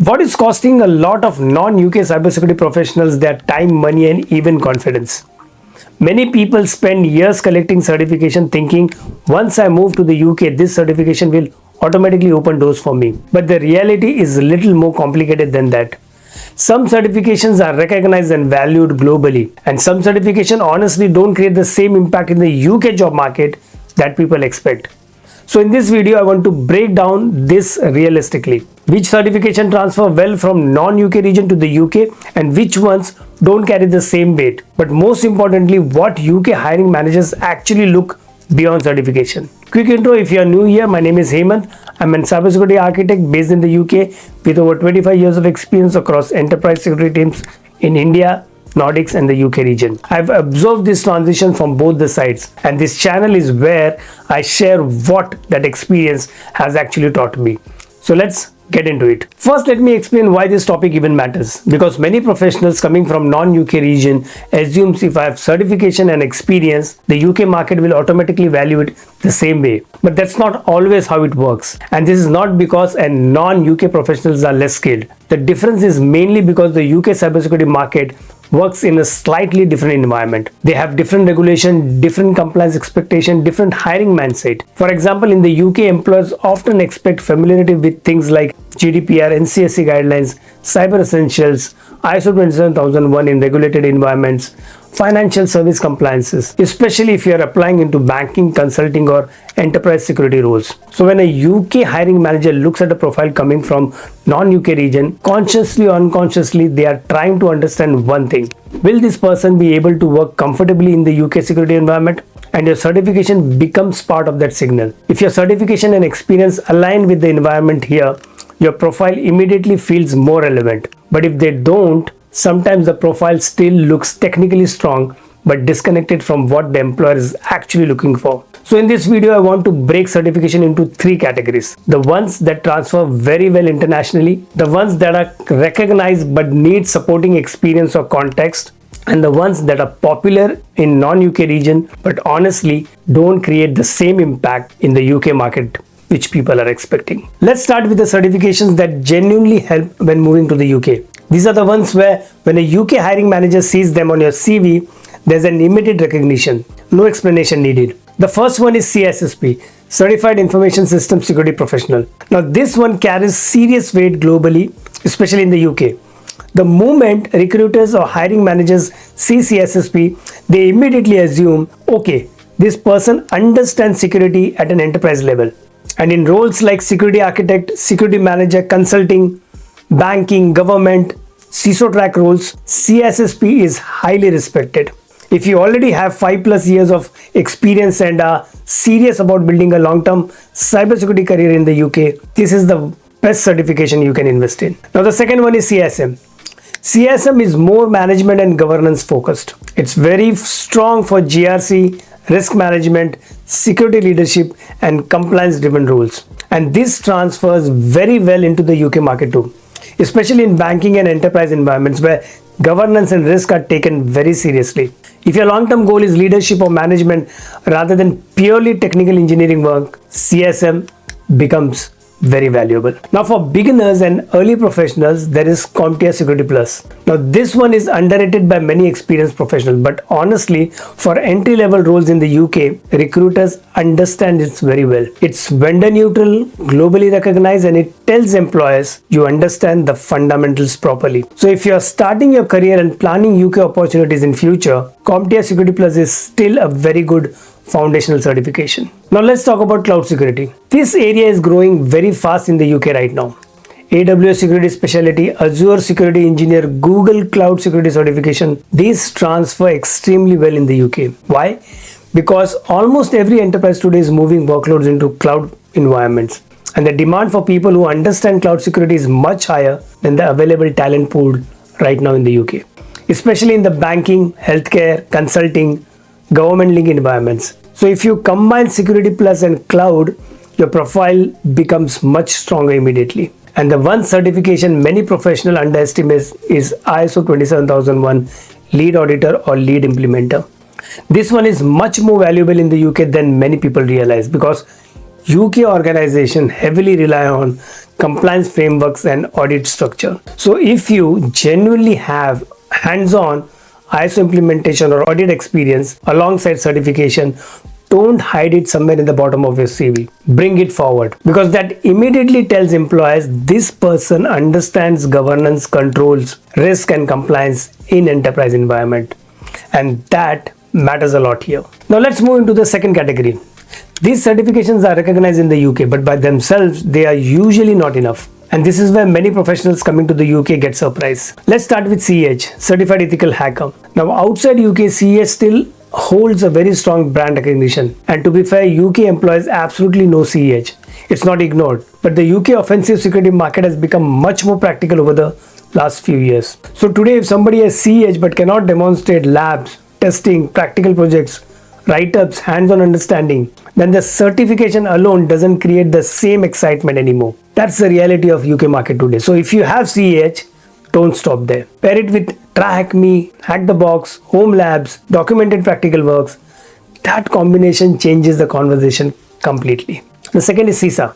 What is costing a lot of non-UK cybersecurity professionals their time, money, and even confidence? Many people spend years collecting certification thinking once I move to the UK, this certification will automatically open doors for me. But the reality is a little more complicated than that. Some certifications are recognized and valued globally, and some certifications honestly don't create the same impact in the UK job market that people expect. So in this video, I want to break down this realistically. Which certification transfer well from non-UK region to the UK and which ones don't carry the same weight. But most importantly, what UK hiring managers actually look beyond certification. Quick intro, if you are new here, my name is Hemant. I'm a cybersecurity architect based in the UK with over 25 years of experience across enterprise security teams in India, Nordics and the UK region. I've observed this transition from both the sides, and this channel is where I share what that experience has actually taught me. So let's get into it. First, let me explain why this topic even matters. Because many professionals coming from non-UK region assumes if I have certification and experience, the UK market will automatically value it the same way. But that's not always how it works. And this is not because a non-UK professionals are less skilled. The difference is mainly because the UK cybersecurity market works in a slightly different environment. They have different regulation, different compliance expectation, different hiring mindset. For example, in the UK, employers often expect familiarity with things like GDPR, NCSC guidelines, cyber essentials, ISO 27001 in regulated environments, financial service compliances, especially if you are applying into banking, consulting or enterprise security roles. So when a UK hiring manager looks at a profile coming from non-UK region, consciously or unconsciously, they are trying to understand one thing. Will this person be able to work comfortably in the UK security environment? And your certification becomes part of that signal. If your certification and experience align with the environment here, your profile immediately feels more relevant. But if they don't, sometimes the profile still looks technically strong but disconnected from what the employer is actually looking for. So in this video, I want to break certification into three categories. The ones that transfer very well internationally, the ones that are recognized but need supporting experience or context, and the ones that are popular in non-UK region but honestly don't create the same impact in the UK market which people are expecting. Let's start with the certifications that genuinely help when moving to the UK. These are the ones where when a UK hiring manager sees them on your CV, there's an immediate recognition, no explanation needed. The first one is CISSP, Certified Information System Security Professional. Now this one carries serious weight globally, especially in the UK. The moment recruiters or hiring managers see CISSP, they immediately assume, okay, this person understands security at an enterprise level. And in roles like security architect, security manager, consulting, banking, government, CISO track roles, CISSP is highly respected. If you already have 5+ years of experience and are serious about building a long-term cybersecurity career in the UK, this is the best certification you can invest in. Now the second one is CISM. CISM is more management and governance focused. It's very strong for GRC, risk management, security leadership and compliance driven roles. And this transfers very well into the UK market too, especially in banking and enterprise environments where governance and risk are taken very seriously. If your long-term goal is leadership or management rather than purely technical engineering work, CISM becomes very valuable. Now for beginners and early professionals, there is CompTIA Security Plus. Now this one is underrated by many experienced professionals, but honestly for entry-level roles in the UK, recruiters understand it very well. It's vendor neutral, globally recognized, and it tells employers you understand the fundamentals properly. So if you are starting your career and planning UK opportunities in future, CompTIA Security Plus is still a very good foundational certification. Now let's talk about cloud security. This area is growing very fast in the UK right now. AWS Security Specialty, Azure Security Engineer, Google Cloud Security Certification, these transfer extremely well in the UK. Why? Because almost every enterprise today is moving workloads into cloud environments. And the demand for people who understand cloud security is much higher than the available talent pool right now in the UK. Especially in the banking, healthcare, consulting, government link environments. So if you combine Security Plus and cloud, your profile becomes much stronger immediately. And the one certification many professionals underestimate is ISO 27001 lead auditor or lead implementer. This one is much more valuable in the UK than many people realize because UK organizations heavily rely on compliance frameworks and audit structure. So if you genuinely have hands-on ISO implementation or audit experience alongside certification, don't hide it somewhere in the bottom of your CV. Bring it forward, because that immediately tells employers this person understands governance, controls, risk and compliance in enterprise environment. And that matters a lot here. Now let's move into the second category. These certifications are recognized in the UK, but by themselves they are usually not enough. And this is where many professionals coming to the UK get surprised. Let's start with CEH, Certified Ethical Hacker. Now outside UK, CEH still holds a very strong brand recognition. And to be fair, UK employees absolutely know CEH. It's not ignored. But the UK offensive security market has become much more practical over the last few years. So today, if somebody has CEH but cannot demonstrate labs, testing, practical projects, write-ups, hands-on understanding, then the certification alone doesn't create the same excitement anymore. That's the reality of UK market today. So if you have CEH, don't stop there. Pair it with TryHackMe, Hack the Box, Home Labs, documented practical works. That combination changes the conversation completely. The second is CISA.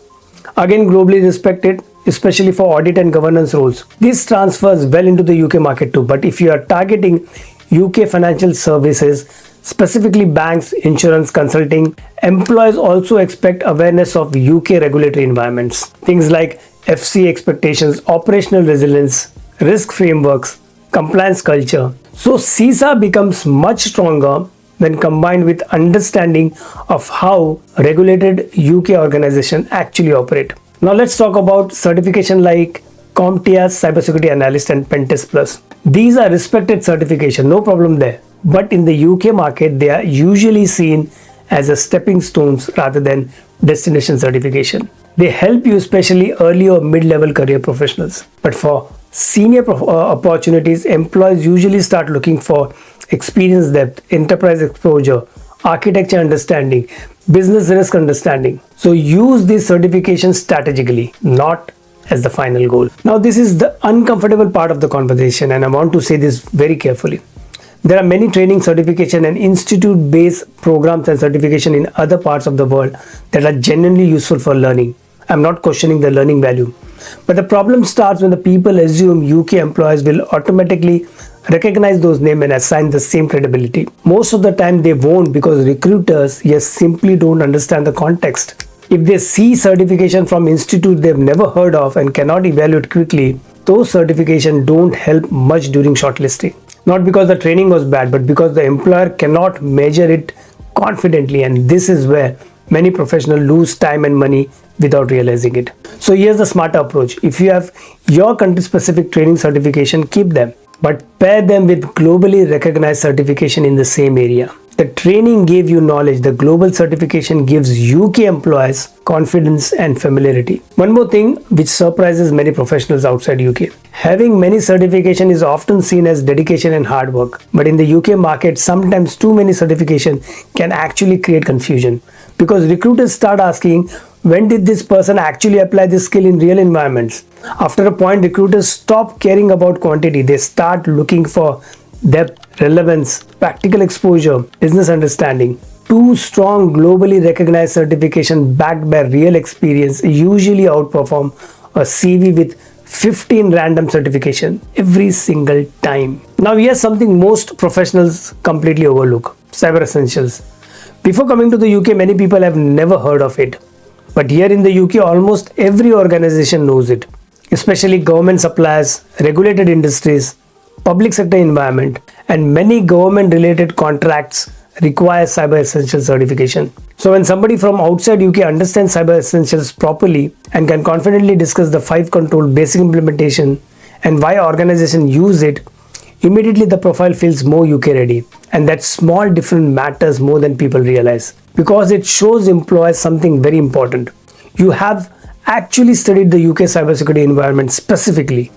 Again, globally respected, especially for audit and governance roles. This transfers well into the UK market too. But if you are targeting UK financial services, specifically banks, insurance, consulting, employees also expect awareness of UK regulatory environments. Things like FC expectations, operational resilience, risk frameworks, compliance culture. So CISA becomes much stronger when combined with understanding of how regulated UK organizations actually operate. Now let's talk about certification like CompTIA Cybersecurity Analyst and Pentest Plus. These are respected certification, no problem there. But in the UK market, they are usually seen as a stepping stones rather than destination certification. They help you especially early or mid-level career professionals. But for senior opportunities, employees usually start looking for experience depth, enterprise exposure, architecture understanding, business risk understanding. So use these certifications strategically, not as the final goal. Now this is the uncomfortable part of the conversation, and I want to say this very carefully. There are many training, certification and institute-based programs and certification in other parts of the world that are genuinely useful for learning. I'm not questioning the learning value. But the problem starts when the people assume UK employees will automatically recognize those names and assign the same credibility. Most of the time they won't, because recruiters simply don't understand the context. If they see certification from institute they've never heard of and cannot evaluate quickly, those certifications don't help much during shortlisting. Not because the training was bad, but because the employer cannot measure it confidently, and this is where many professionals lose time and money without realizing it. So here's the smarter approach. If you have your country specific training certification, keep them, but pair them with globally recognized certification in the same area. The training gave you knowledge, the global certification gives UK employees confidence and familiarity. One more thing which surprises many professionals outside UK. Having many certification is often seen as dedication and hard work, but in the UK market, sometimes too many certification can actually create confusion, because recruiters start asking, when did this person actually apply this skill in real environments? After a point, recruiters stop caring about quantity. They start looking for depth, relevance, practical exposure, business understanding. Two strong globally recognized certification backed by real experience usually outperform a CV with 15 random certification every single time. Now here's something most professionals completely overlook: Cyber Essentials. Before coming to the UK, many people have never heard of it. But here in the UK, almost every organization knows it, especially government suppliers, regulated industries, public sector environment, and many government related contracts require Cyber Essentials certification. So when somebody from outside UK understands Cyber Essentials properly and can confidently discuss the 5 control basic implementation and why organizations use it, immediately the profile feels more UK ready. And that small difference matters more than people realize, because it shows employers something very important. You have actually studied the UK cybersecurity environment specifically,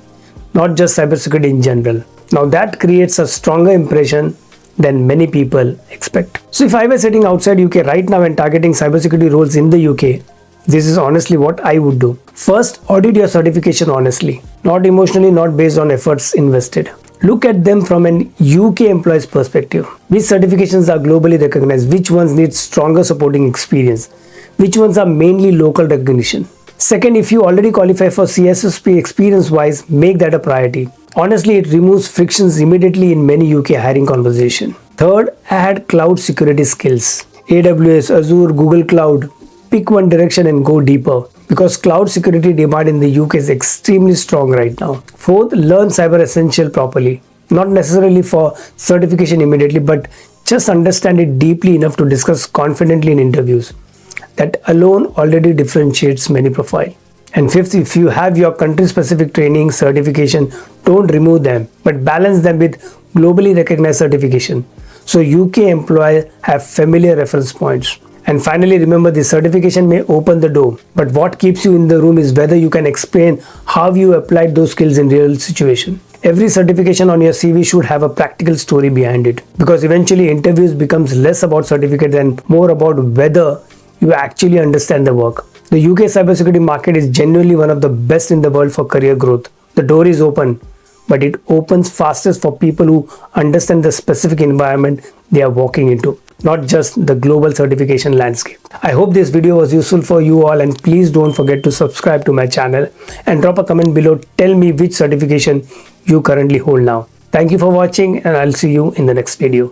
not just cybersecurity in general. Now that creates a stronger impression than many people expect. So if I were sitting outside UK right now and targeting cybersecurity roles in the UK, this is honestly what I would do. First, audit your certification honestly, not emotionally, not based on efforts invested. Look at them from an UK employee's perspective. Which certifications are globally recognized? Which ones need stronger supporting experience? which ones are mainly local recognition. Second, if you already qualify for CISSP experience wise, make that a priority. Honestly, it removes frictions immediately in many UK hiring conversation. Third, add cloud security skills. AWS, Azure, Google Cloud. Pick one direction and go deeper, because cloud security demand in the UK is extremely strong right now. Fourth, learn Cyber Essential properly. Not necessarily for certification immediately, but just understand it deeply enough to discuss confidently in interviews. That alone already differentiates many profile. And fifth, if you have your country specific training certification, don't remove them, but balance them with globally recognized certification, so UK employees have familiar reference points. And finally, remember, the certification may open the door, but what keeps you in the room is whether you can explain how you applied those skills in real situation. Every certification on your CV should have a practical story behind it, because eventually interviews becomes less about certificate and more about whether you actually understand the work. The UK cybersecurity market is genuinely one of the best in the world for career growth. The door is open, but it opens fastest for people who understand the specific environment they are walking into, not just the global certification landscape. I hope this video was useful for you all, and please don't forget to subscribe to my channel and drop a comment below. Tell me which certification you currently hold now. Thank you for watching, and I'll see you in the next video.